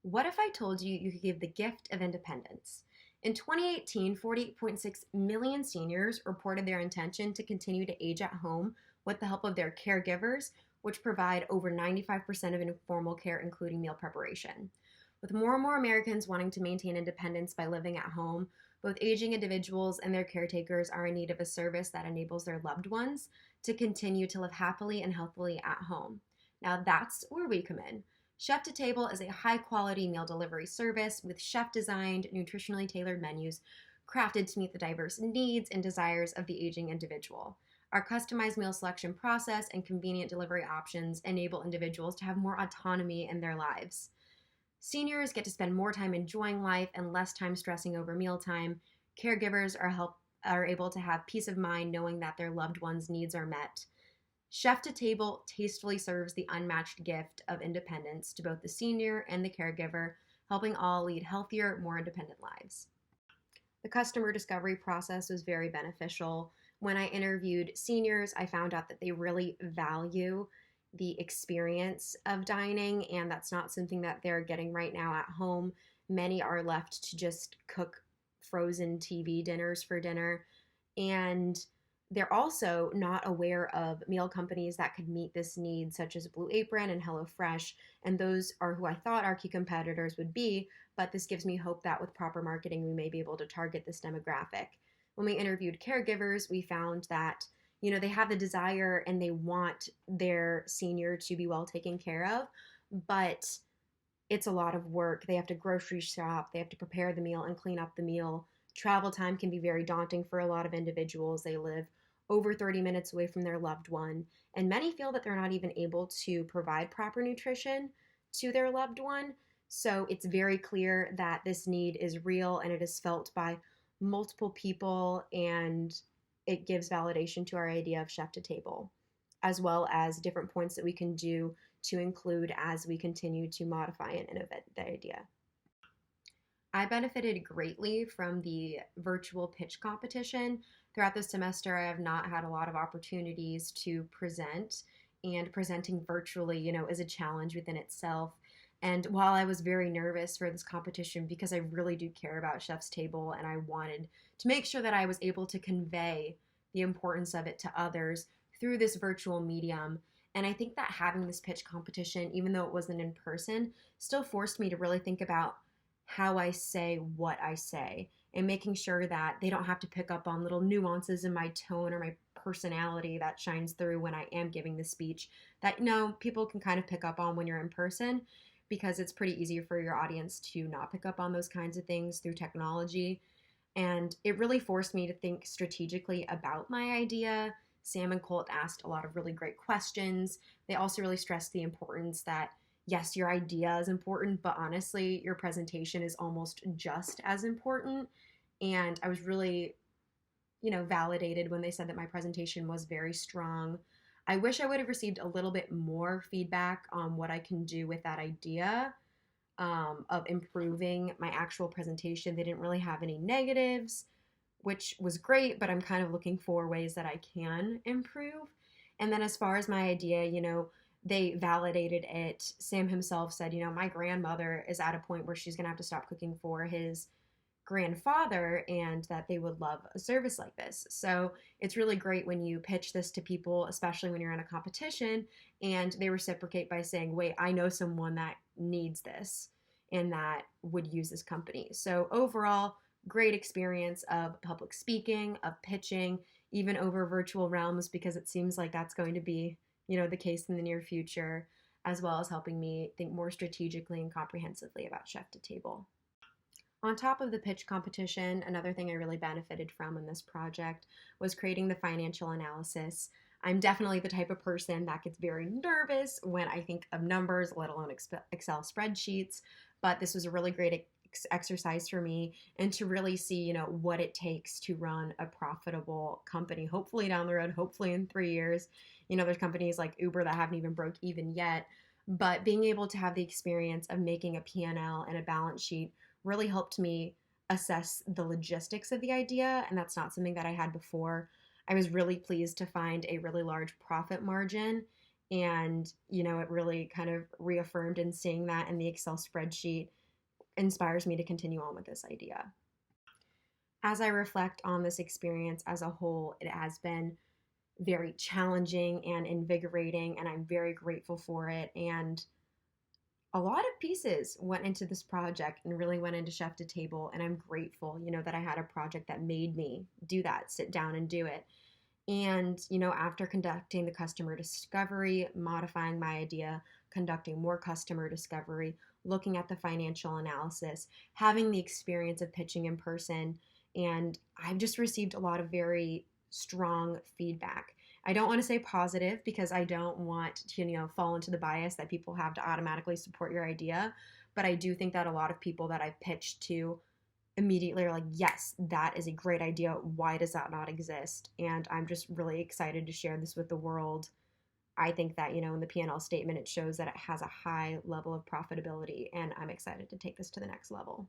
What if I told you you could give the gift of independence? In 2018, 48.6 million seniors reported their intention to continue to age at home with the help of their caregivers, which provide over 95% of informal care, including meal preparation. With more and more Americans wanting to maintain independence by living at home, both aging individuals and their caretakers are in need of a service that enables their loved ones to continue to live happily and healthily at home. Now, that's where we come in. Chef to Table is a high quality meal delivery service with chef designed, nutritionally tailored menus crafted to meet the diverse needs and desires of the aging individual. Our customized meal selection process and convenient delivery options enable individuals to have more autonomy in their lives. Seniors get to spend more time enjoying life and less time stressing over mealtime. Caregivers are able to have peace of mind knowing that their loved ones' needs are met. Chef to Table tastefully serves the unmatched gift of independence to both the senior and the caregiver, helping all lead healthier, more independent lives. The customer discovery process was very beneficial. When I interviewed seniors, I found out that they really value the experience of dining, and that's not something that they're getting right now at home. Many are left to just cook frozen TV dinners for dinner, and they're also not aware of meal companies that could meet this need, such as Blue Apron and HelloFresh, and those are who I thought our key competitors would be, but this gives me hope that with proper marketing, we may be able to target this demographic. When we interviewed caregivers, we found that they have the desire and they want their senior to be well taken care of, but it's a lot of work. They have to grocery shop, they have to prepare the meal and clean up the meal. Travel time can be very daunting for a lot of individuals. They live over 30 minutes away from their loved one, and many feel that they're not even able to provide proper nutrition to their loved one. So it's very clear that this need is real and it is felt by multiple people, and it gives validation to our idea of chef to table, as well as different points that we can do to include as we continue to modify and innovate the idea. I benefited greatly from the virtual pitch competition. Throughout the semester, I have not had a lot of opportunities to present, and presenting virtually, is a challenge within itself. And while I was very nervous for this competition because I really do care about Chef's Table and I wanted to make sure that I was able to convey the importance of it to others through this virtual medium. And I think that having this pitch competition, even though it wasn't in person, still forced me to really think about how I say what I say and making sure that they don't have to pick up on little nuances in my tone or my personality that shines through when I am giving the speech that people can kind of pick up on when you're in person, because it's pretty easy for your audience to not pick up on those kinds of things through technology. And it really forced me to think strategically about my idea. Sam and Colt asked a lot of really great questions. They also really stressed the importance that, yes, your idea is important, but honestly, your presentation is almost just as important. And I was really, validated when they said that my presentation was very strong. I wish I would have received a little bit more feedback on what I can do with that idea, of improving my actual presentation. They didn't really have any negatives, which was great, but I'm kind of looking for ways that I can improve. And then as far as my idea, they validated it. Sam himself said, my grandmother is at a point where she's going to have to stop cooking for his grandfather, and that they would love a service like this. So it's really great when you pitch this to people, especially when you're in a competition, and they reciprocate by saying, wait, I know someone that needs this and that would use this company. So overall, great experience of public speaking, of pitching, even over virtual realms, because it seems like that's going to be, the case in the near future, as well as helping me think more strategically and comprehensively about Chef to Table. On top of the pitch competition, another thing I really benefited from in this project was creating the financial analysis. I'm definitely the type of person that gets very nervous when I think of numbers, let alone Excel spreadsheets, but this was a really great exercise for me, and to really see, what it takes to run a profitable company, hopefully down the road, hopefully in 3 years. There's companies like Uber that haven't even broke even yet, but being able to have the experience of making a P&L and a balance sheet really helped me assess the logistics of the idea, and that's not something that I had before. I was really pleased to find a really large profit margin And, it really kind of reaffirmed, and seeing that in the Excel spreadsheet inspires me to continue on with this idea. As I reflect on this experience as a whole, it has been very challenging and invigorating, and I'm very grateful for it. And a lot of pieces went into this project and really went into Chef to Table, and I'm grateful, that I had a project that made me do that, sit down and do it. And, after conducting the customer discovery, modifying my idea, conducting more customer discovery, looking at the financial analysis, having the experience of pitching in person, and I've just received a lot of very strong feedback. I don't want to say positive because I don't want to, fall into the bias that people have to automatically support your idea. But I do think that a lot of people that I've pitched to immediately are like, yes, that is a great idea. Why does that not exist? And I'm just really excited to share this with the world. I think that, in the P&L statement, it shows that it has a high level of profitability, and I'm excited to take this to the next level.